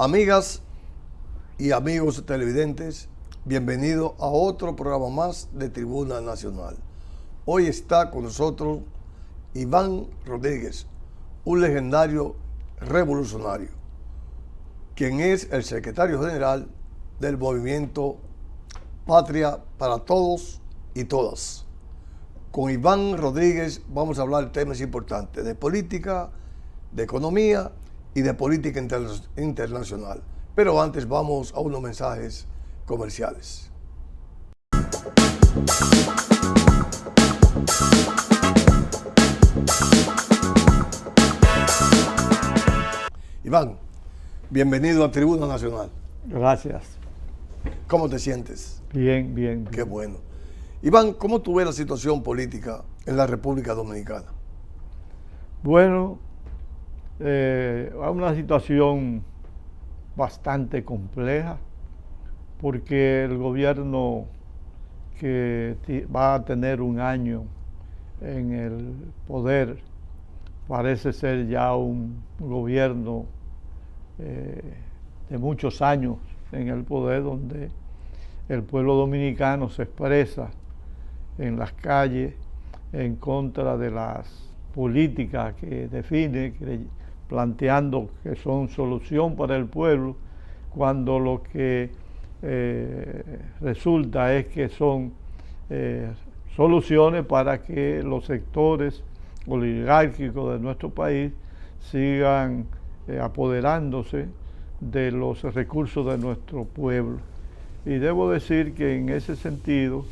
Amigas y amigos televidentes, bienvenidos a otro programa más de Tribuna Nacional. Hoy está con nosotros Iván Rodríguez, un legendario revolucionario, quien es el secretario general del movimiento Patria para Todos y Todas. Con Iván Rodríguez vamos a hablar de temas importantes, de política, de economía y de política internacional. Pero antes vamos a unos mensajes comerciales. Iván, bienvenido a Tribuna Nacional. Gracias. ¿Cómo te sientes? Bien, bien. Qué bueno. Iván, ¿cómo tú ves la situación política en la República Dominicana? Bueno, hay una situación bastante compleja porque el gobierno que va a tener un año en el poder parece ser ya un gobierno de muchos años en el poder, donde el pueblo dominicano se expresa en las calles en contra de las políticas que define, planteando que son solución para el pueblo, cuando lo que resulta es que son soluciones para que los sectores oligárquicos de nuestro país sigan apoderándose de los recursos de nuestro pueblo. Y debo decir que en ese sentido,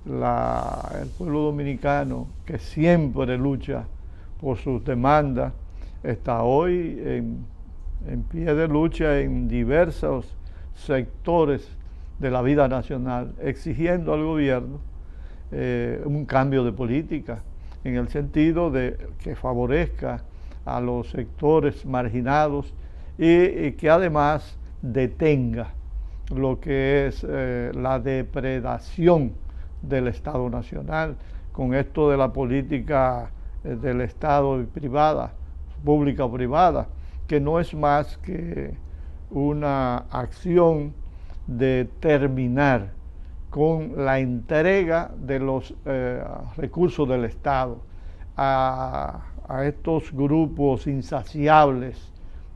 el pueblo dominicano, que siempre lucha por sus demandas, está hoy en pie de lucha en diversos sectores de la vida nacional, exigiendo al gobierno un cambio de política, en el sentido de que favorezca a los sectores marginados y que además detenga lo que es la depredación del Estado Nacional, con esto de la política del Estado y privada, pública o privada, que no es más que una acción de terminar con la entrega de los recursos del Estado a estos grupos insaciables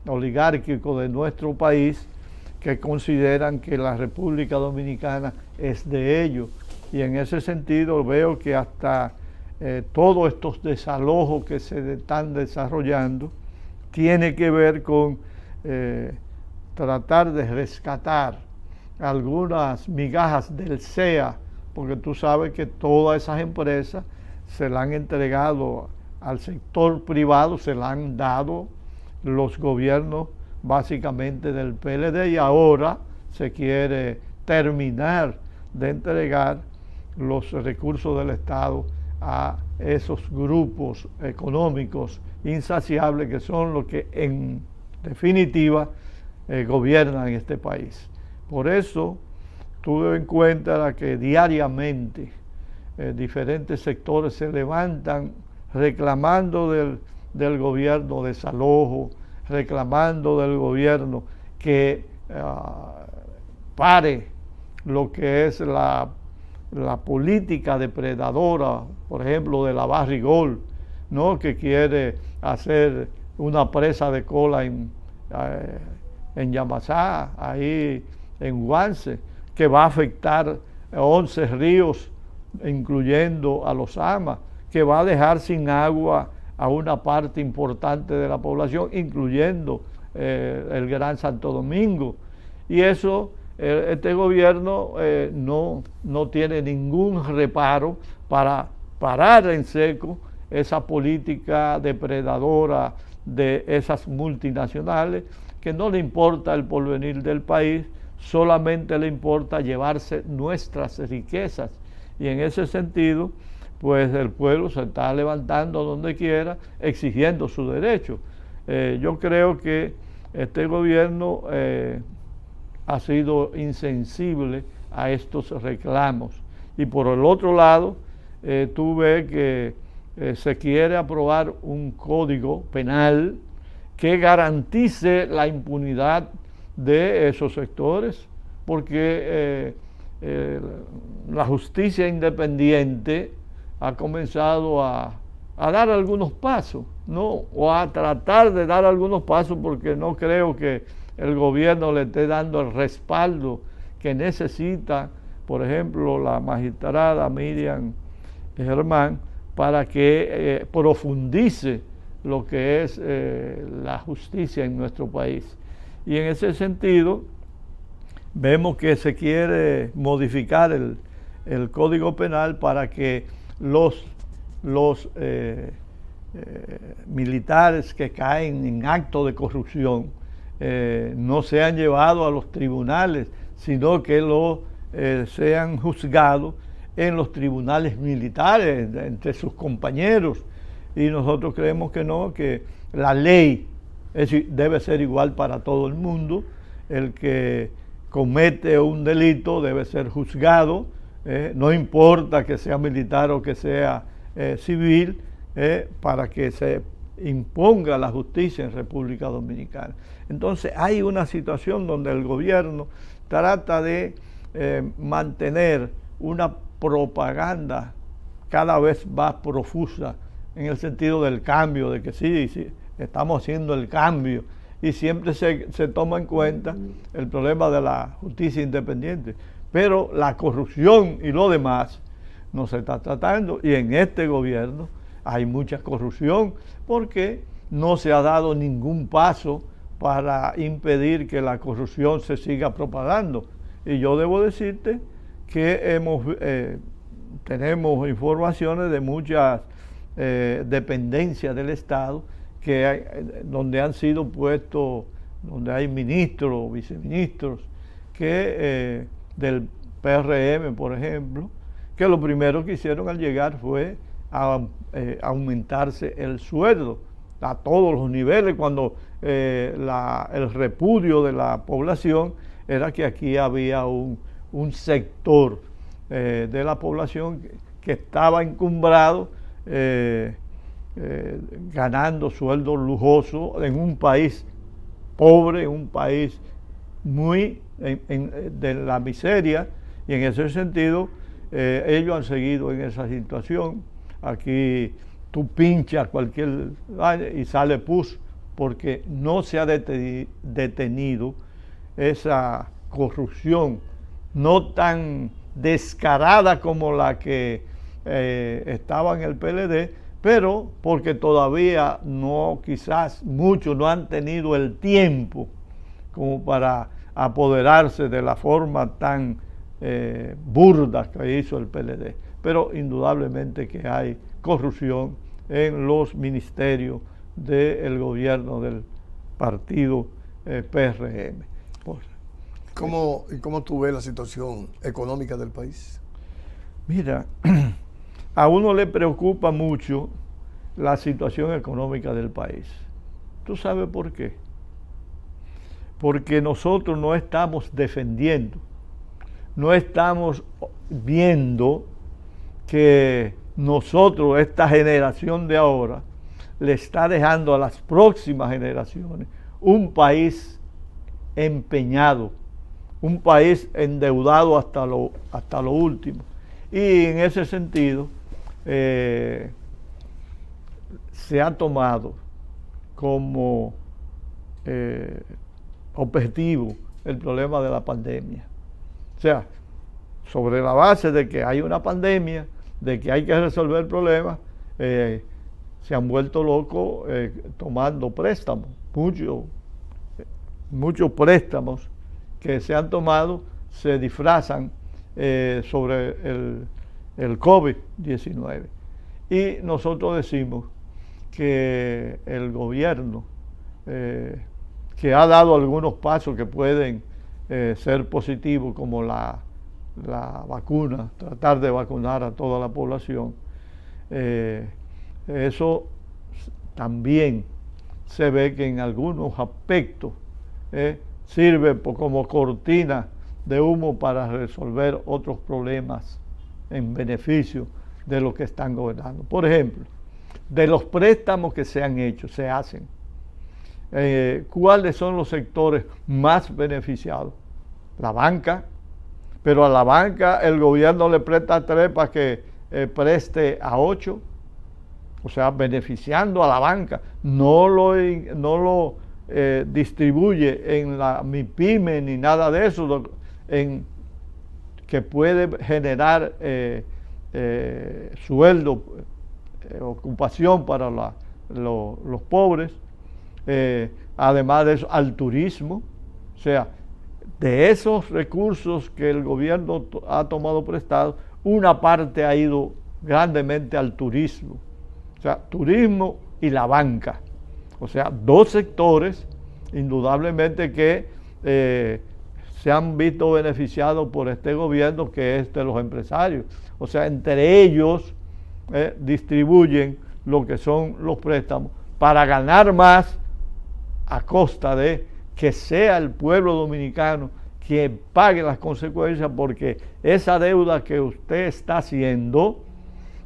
oligárquicos de nuestro país, que consideran que la República Dominicana es de ellos. Y en ese sentido veo que hasta todos estos desalojos que se están desarrollando tiene que ver con tratar de rescatar algunas migajas del SEA, porque tú sabes que todas esas empresas se la han entregado al sector privado, se la han dado los gobiernos básicamente del PLD, y ahora se quiere terminar de entregar los recursos del Estado a esos grupos económicos insaciables que son los que en definitiva gobiernan este país. Por eso tuve en cuenta que diariamente diferentes sectores se levantan reclamando del gobierno desalojo, reclamando del gobierno que pare lo que es la política depredadora, por ejemplo, de la Barrigol, ¿no?, que quiere hacer una presa de cola en Yamasá, ahí en Guance, que va a afectar 11 ríos, incluyendo a los Amas, que va a dejar sin agua a una parte importante de la población, incluyendo el Gran Santo Domingo. Y eso este gobierno no tiene ningún reparo para parar en seco esa política depredadora de esas multinacionales, que no le importa el porvenir del país, solamente le importa llevarse nuestras riquezas. Y en ese sentido, pues el pueblo se está levantando donde quiera, exigiendo su derecho. Yo creo que este gobierno ha sido insensible a estos reclamos. Y por el otro lado, tú ves que se quiere aprobar un código penal que garantice la impunidad de esos sectores, porque la justicia independiente ha comenzado a dar algunos pasos, ¿no? O a tratar de dar algunos pasos, porque no creo que el gobierno le esté dando el respaldo que necesita, por ejemplo, la magistrada Miriam Germán, para que profundice lo que es la justicia en nuestro país. Y en ese sentido, vemos que se quiere modificar el Código Penal para que los militares que caen en actos de corrupción no sean llevados a los tribunales, sino que sean juzgados en los tribunales militares, entre sus compañeros. Y nosotros creemos que no, que la ley debe ser igual para todo el mundo. El que comete un delito debe ser juzgado, no importa que sea militar o que sea civil, para que se imponga la justicia en República Dominicana. Entonces hay una situación donde el gobierno trata de mantener una propaganda cada vez más profusa en el sentido del cambio, de que sí, estamos haciendo el cambio, y siempre se toma en cuenta el problema de la justicia independiente, pero la corrupción y lo demás no se está tratando, y en este gobierno hay mucha corrupción porque no se ha dado ningún paso para impedir que la corrupción se siga propagando. Y yo debo decirte que tenemos informaciones de muchas dependencias del Estado donde han sido puestos, donde hay ministros, viceministros, del PRM, por ejemplo, que lo primero que hicieron al llegar fue aumentarse el sueldo a todos los niveles, cuando el repudio de la población era que aquí había un sector de la población que estaba encumbrado ganando sueldos lujosos en un país pobre, en un país muy de la miseria, y en ese sentido ellos han seguido en esa situación. Aquí tú pinchas cualquier y sale pus, porque no se ha detenido esa corrupción, no tan descarada como la que estaba en el PLD, pero porque todavía quizás muchos no han tenido el tiempo como para apoderarse de la forma tan burda que hizo el PLD. Pero indudablemente que hay corrupción en los ministerios del gobierno del partido PRM. ¿Cómo tú ves la situación económica del país? Mira, a uno le preocupa mucho la situación económica del país. ¿Tú sabes por qué? Porque nosotros no estamos defendiendo, no estamos viendo que nosotros, esta generación de ahora, le está dejando a las próximas generaciones un país empeñado, un país endeudado hasta lo último. Y en ese sentido se ha tomado como objetivo el problema de la pandemia. O sea, sobre la base de que hay una pandemia, de que hay que resolver problemas, se han vuelto locos tomando préstamos, muchos préstamos que se han tomado se disfrazan sobre el COVID-19. Y nosotros decimos que el gobierno, que ha dado algunos pasos que pueden ser positivos, como la vacuna, tratar de vacunar a toda la población, eso también se ve que en algunos aspectos sirve como cortina de humo para resolver otros problemas en beneficio de los que están gobernando. Por ejemplo, de los préstamos que se han hecho, se hacen, ¿cuáles son los sectores más beneficiados? La banca, pero a la banca el gobierno le presta 3 para que preste a 8, o sea, beneficiando a la banca, no lo distribuye en la MIPYME ni nada de eso, que puede generar sueldo, ocupación para los pobres, además de eso, al turismo. O sea, de esos recursos que el gobierno ha tomado prestados, una parte ha ido grandemente al turismo. O sea, turismo y la banca. O sea, 2 sectores indudablemente que se han visto beneficiados por este gobierno, que es de los empresarios. O sea, entre ellos distribuyen lo que son los préstamos para ganar más, a costa de que sea el pueblo dominicano quien pague las consecuencias, porque esa deuda que usted está haciendo,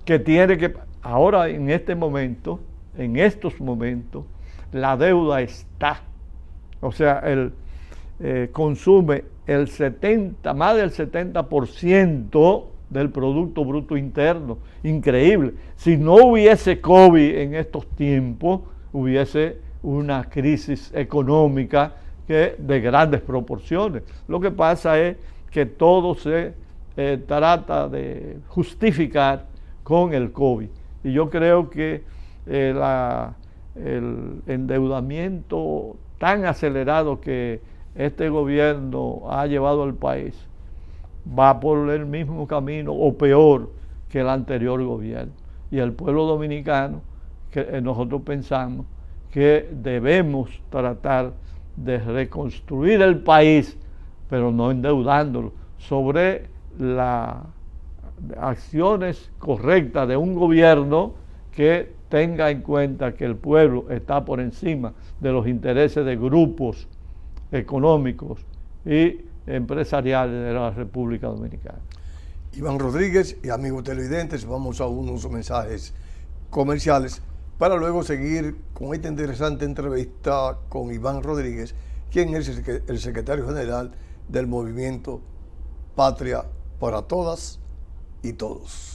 que tiene que, ahora en este momento, en estos momentos, la deuda está, o sea, consume más del 70% del Producto Bruto Interno. Increíble. Si no hubiese COVID en estos tiempos, hubiese una crisis económica de grandes proporciones. Lo que pasa es que todo se trata de justificar con el COVID. Y yo creo que el endeudamiento tan acelerado que este gobierno ha llevado al país va por el mismo camino o peor que el anterior gobierno. Y el pueblo dominicano, que nosotros pensamos que debemos tratar de reconstruir el país, pero no endeudándolo, sobre las acciones correctas de un gobierno que tenga en cuenta que el pueblo está por encima de los intereses de grupos económicos y empresariales de la República Dominicana. Iván Rodríguez y amigos televidentes, vamos a unos mensajes comerciales para luego seguir con esta interesante entrevista con Iván Rodríguez, quien es el secretario general del movimiento Patria para Todas y Todos.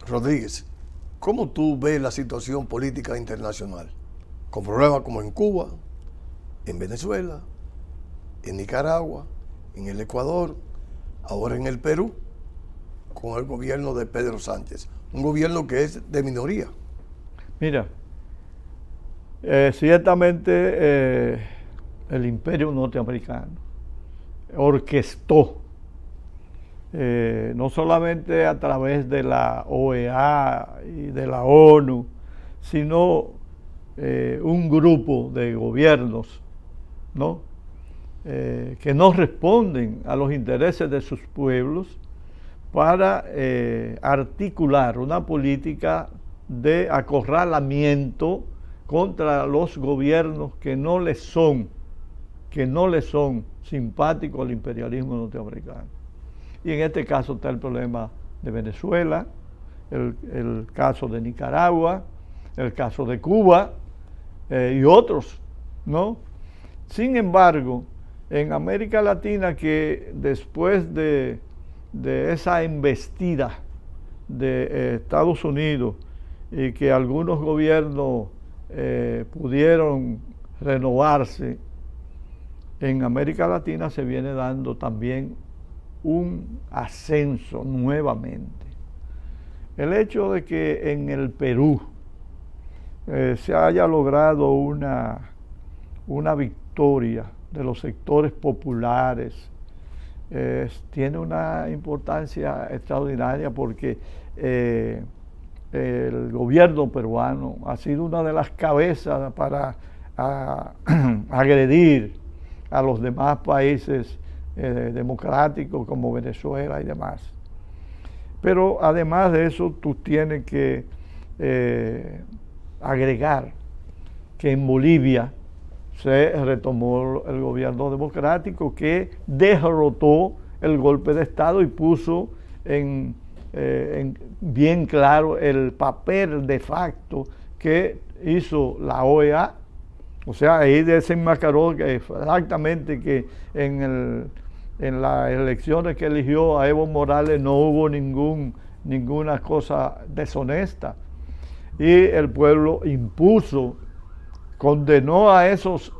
Rodríguez, ¿cómo tú ves la situación política internacional? Con problemas como en Cuba, en Venezuela, en Nicaragua, en el Ecuador, ahora en el Perú, con el gobierno de Pedro Sánchez, un gobierno que es de minoría. Mira, ciertamente el imperio norteamericano orquestó, no solamente a través de la OEA y de la ONU, sino un grupo de gobiernos, ¿no? Que no responden a los intereses de sus pueblos, para articular una política de acorralamiento contra los gobiernos que no les son simpáticos al imperialismo norteamericano. Y en este caso está el problema de Venezuela, el caso de Nicaragua, el caso de Cuba y otros, ¿no? Sin embargo, en América Latina, que después de esa embestida de Estados Unidos y que algunos gobiernos pudieron renovarse, en América Latina se viene dando también un ascenso nuevamente El hecho de que en el Perú se haya logrado una victoria de los sectores populares tiene una importancia extraordinaria porque el gobierno peruano ha sido una de las cabezas para agredir a los demás países democráticos como Venezuela y demás. Pero además de eso, tú tienes que agregar que en Bolivia se retomó el gobierno democrático que derrotó el golpe de Estado y puso en bien claro el papel de facto que hizo la OEA. O sea, ahí desenmascaró que exactamente que en las elecciones que eligió a Evo Morales no hubo ninguna cosa deshonesta. Y el pueblo condenó a esos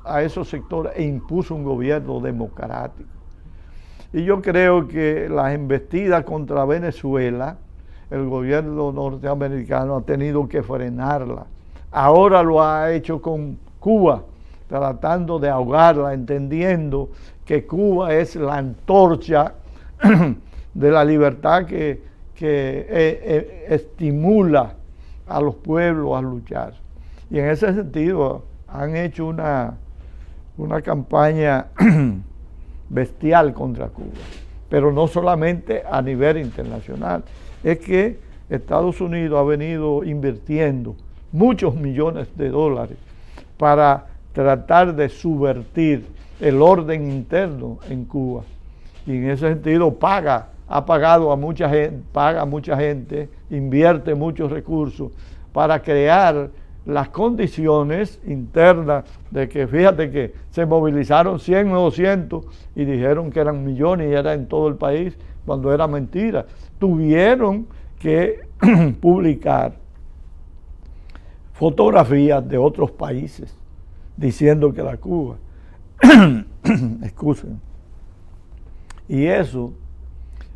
sectores e impuso un gobierno democrático. Y yo creo que las embestidas contra Venezuela, el gobierno norteamericano ha tenido que frenarla. Ahora lo ha hecho con Cuba, tratando de ahogarla, entendiendo que Cuba es la antorcha de la libertad que estimula a los pueblos a luchar. Y en ese sentido han hecho una campaña bestial contra Cuba, pero no solamente a nivel internacional, es que Estados Unidos ha venido invirtiendo muchos millones de dólares para tratar de subvertir el orden interno en Cuba. Y en ese sentido ha pagado a mucha gente, invierte muchos recursos para crear las condiciones internas de que, fíjate que se movilizaron 100 o 200 y dijeron que eran millones y era en todo el país, cuando era mentira. Tuvieron que publicar fotografías de otros países diciendo que era Cuba. Excusen. Y eso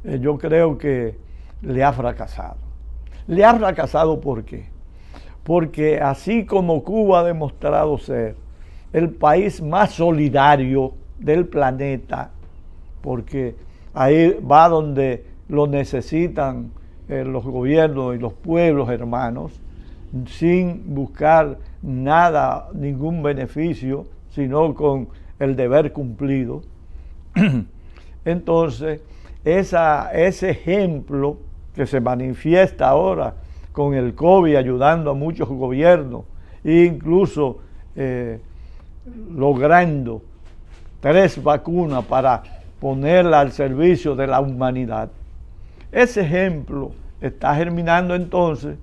yo creo que le ha fracasado. Le ha fracasado ¿por qué? Porque así como Cuba ha demostrado ser el país más solidario del planeta, porque ahí va donde lo necesitan los gobiernos y los pueblos hermanos, sin buscar nada, ningún beneficio, sino con el deber cumplido. Entonces, ese ejemplo que se manifiesta ahora con el COVID ayudando a muchos gobiernos e incluso logrando 3 vacunas para ponerla al servicio de la humanidad. Ese ejemplo está germinando entonces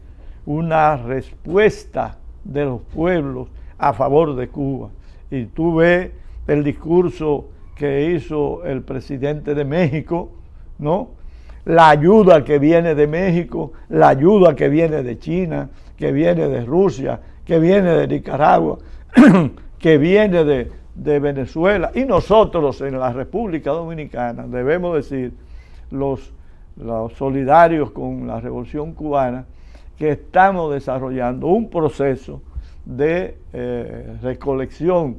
una respuesta de los pueblos a favor de Cuba. Y tú ves el discurso que hizo el presidente de México, ¿no? La ayuda que viene de México, la ayuda que viene de China, que viene de Rusia, que viene de Nicaragua, que viene de Venezuela. Y nosotros en la República Dominicana, debemos decir, los solidarios con la Revolución Cubana, que estamos desarrollando un proceso de recolección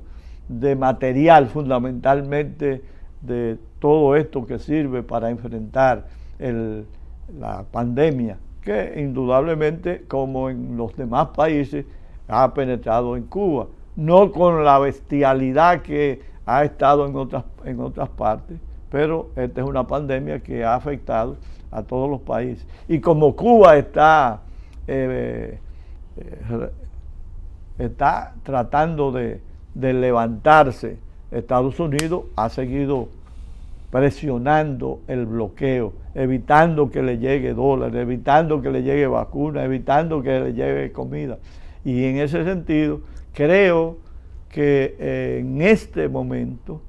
de material, fundamentalmente de todo esto que sirve para enfrentar la pandemia, que indudablemente, como en los demás países, ha penetrado en Cuba, no con la bestialidad que ha estado en otras partes, pero esta es una pandemia que ha afectado a todos los países. Y como Cuba está tratando de levantarse, Estados Unidos ha seguido presionando el bloqueo, evitando que le llegue dólares, evitando que le llegue vacuna, evitando que le llegue comida. Y en ese sentido, creo que en este momento,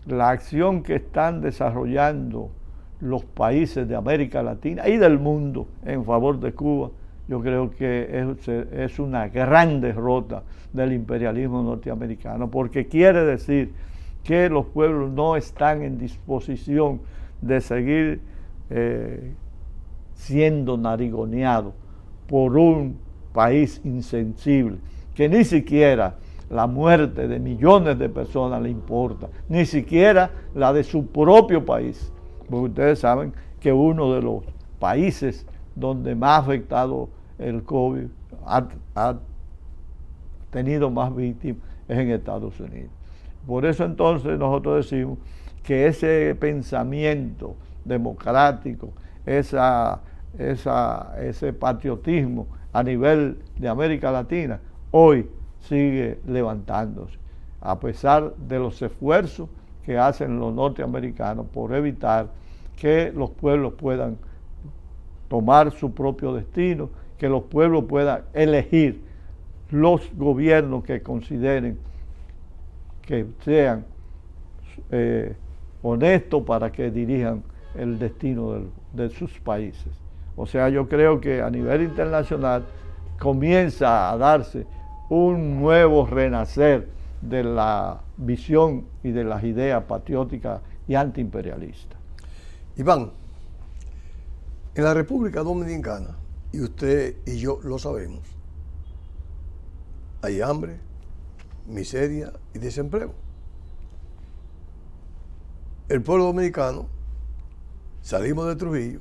la acción que están desarrollando los países de América Latina y del mundo en favor de Cuba, yo creo que es una gran derrota del imperialismo norteamericano, porque quiere decir que los pueblos no están en disposición de seguir siendo narigoneado por un país insensible, que ni siquiera la muerte de millones de personas le importa, ni siquiera la de su propio país, porque ustedes saben que uno de los países donde más afectado el COVID ha tenido más víctimas es en Estados Unidos. Por eso entonces nosotros decimos que ese pensamiento democrático, ese patriotismo a nivel de América Latina, hoy sigue levantándose, a pesar de los esfuerzos que hacen los norteamericanos por evitar que los pueblos puedan tomar su propio destino, que los pueblos puedan elegir los gobiernos que consideren que sean honestos para que dirijan el destino de sus países. O sea, yo creo que a nivel internacional comienza a darse un nuevo renacer de la visión y de las ideas patrióticas y antiimperialistas. Iván, en la República Dominicana, y usted y yo lo sabemos, hay hambre, miseria y desempleo. El pueblo dominicano, salimos de Trujillo,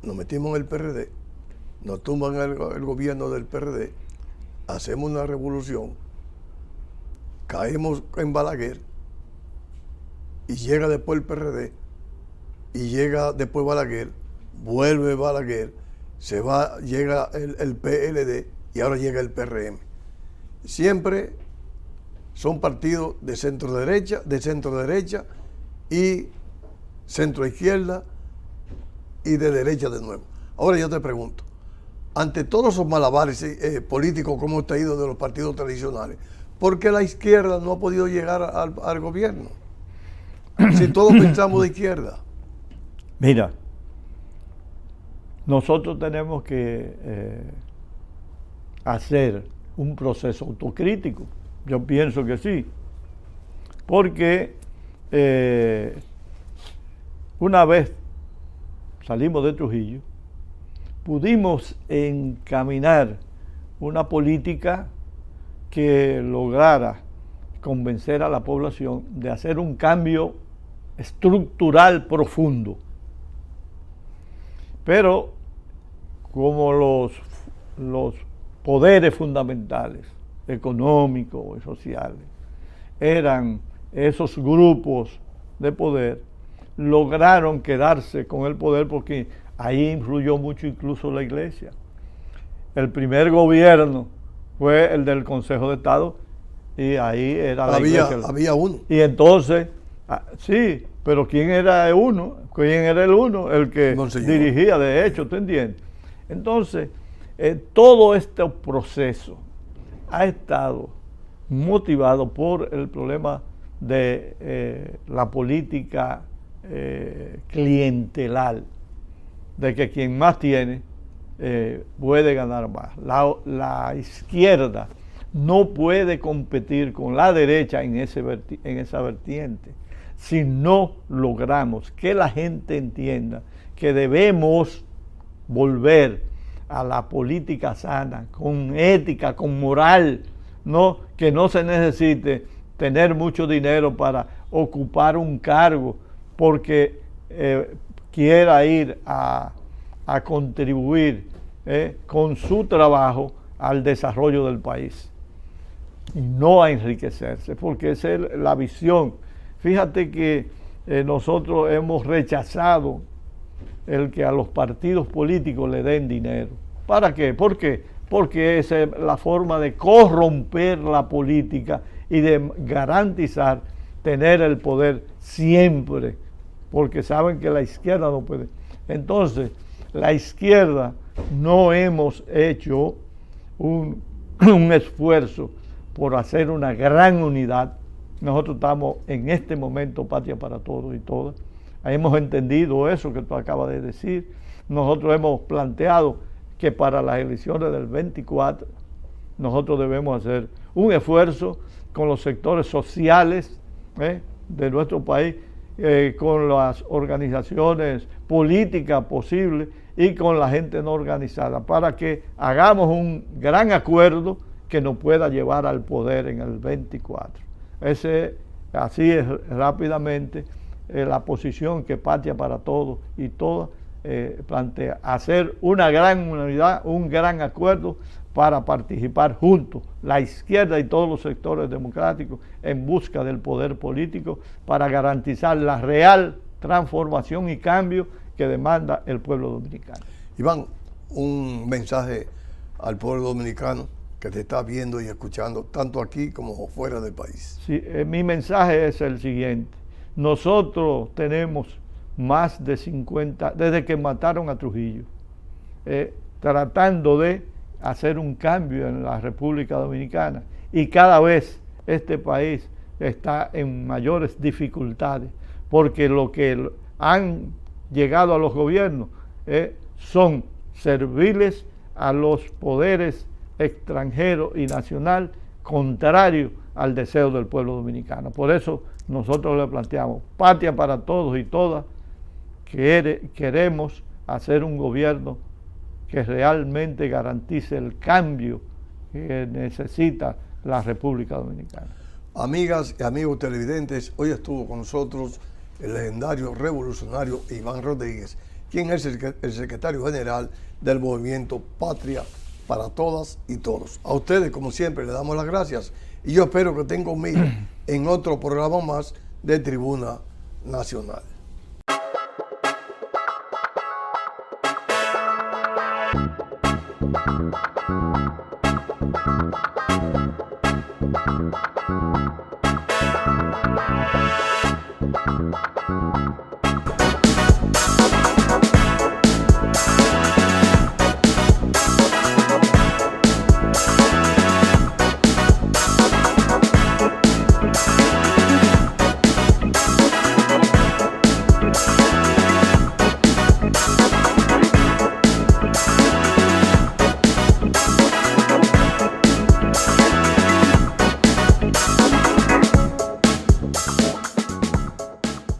nos metimos en el PRD, nos tumban el gobierno del PRD, hacemos una revolución, caemos en Balaguer, y llega después el PRD, y llega después Balaguer, vuelve Balaguer, se va, llega el PLD y ahora llega el PRM. Siempre son partidos de centro derecha y centro izquierda y de derecha de nuevo. Ahora yo te pregunto, ante todos esos malabares políticos como hemos tenido de los partidos tradicionales, ¿por qué la izquierda no ha podido llegar al gobierno? Si todos pensamos de izquierda. Mira, nosotros tenemos que hacer un proceso autocrítico. Yo pienso que sí, porque una vez salimos de Trujillo, pudimos encaminar una política que lograra convencer a la población de hacer un cambio estructural profundo. Pero como los poderes fundamentales, económicos y sociales, eran esos grupos de poder, lograron quedarse con el poder porque ahí influyó mucho incluso la iglesia. El primer gobierno fue el del Consejo de Estado y ahí era la iglesia. Había uno. Y entonces, sí, pero ¿quién era uno? ¿Quién era el uno? El que dirigía, de hecho, ¿te entiendes? Entonces, todo este proceso ha estado motivado por el problema de la política clientelar, de que quien más tiene puede ganar más. La izquierda no puede competir con la derecha en esa vertiente si no logramos que la gente entienda que debemos volver a la política sana, con ética, con moral, ¿no? Que no se necesite tener mucho dinero para ocupar un cargo porque quiera ir a contribuir con su trabajo al desarrollo del país y no a enriquecerse, porque esa es la visión. Fíjate que nosotros hemos rechazado el que a los partidos políticos le den dinero. ¿Para qué? ¿Por qué? Porque esa es la forma de corromper la política y de garantizar tener el poder siempre, porque saben que la izquierda no puede. Entonces, la izquierda no hemos hecho un esfuerzo por hacer una gran unidad. Nosotros estamos en este momento patria para todos y todas. Hemos entendido eso que tú acabas de decir. Nosotros hemos planteado que para las elecciones del 24 nosotros debemos hacer un esfuerzo con los sectores sociales de nuestro país con las organizaciones políticas posibles y con la gente no organizada, para que hagamos un gran acuerdo que nos pueda llevar al poder en el 24. Así es rápidamente la posición que Patria para Todos y Todas plantea, hacer una gran unidad, un gran acuerdo para participar juntos, la izquierda y todos los sectores democráticos, en busca del poder político para garantizar la real transformación y cambio que demanda el pueblo dominicano. Iván, un mensaje al pueblo dominicano que te está viendo y escuchando, tanto aquí como fuera del país. Sí, mi mensaje es el siguiente. Nosotros tenemos más de 50, desde que mataron a Trujillo, tratando de hacer un cambio en la República Dominicana, y cada vez este país está en mayores dificultades, porque lo que han llegado a los gobiernos son serviles a los poderes extranjero y nacional, contrario al deseo del pueblo dominicano. Por eso nosotros le planteamos Patria para Todos y Todas. Queremos hacer un gobierno que realmente garantice el cambio que necesita la República Dominicana. Amigas y amigos televidentes, hoy estuvo con nosotros el legendario revolucionario Iván Rodríguez, quien es el secretario general del movimiento Patria para Todas y Todos. A ustedes, como siempre, les damos las gracias y yo espero que estén conmigo en otro programa más de Tribuna Nacional.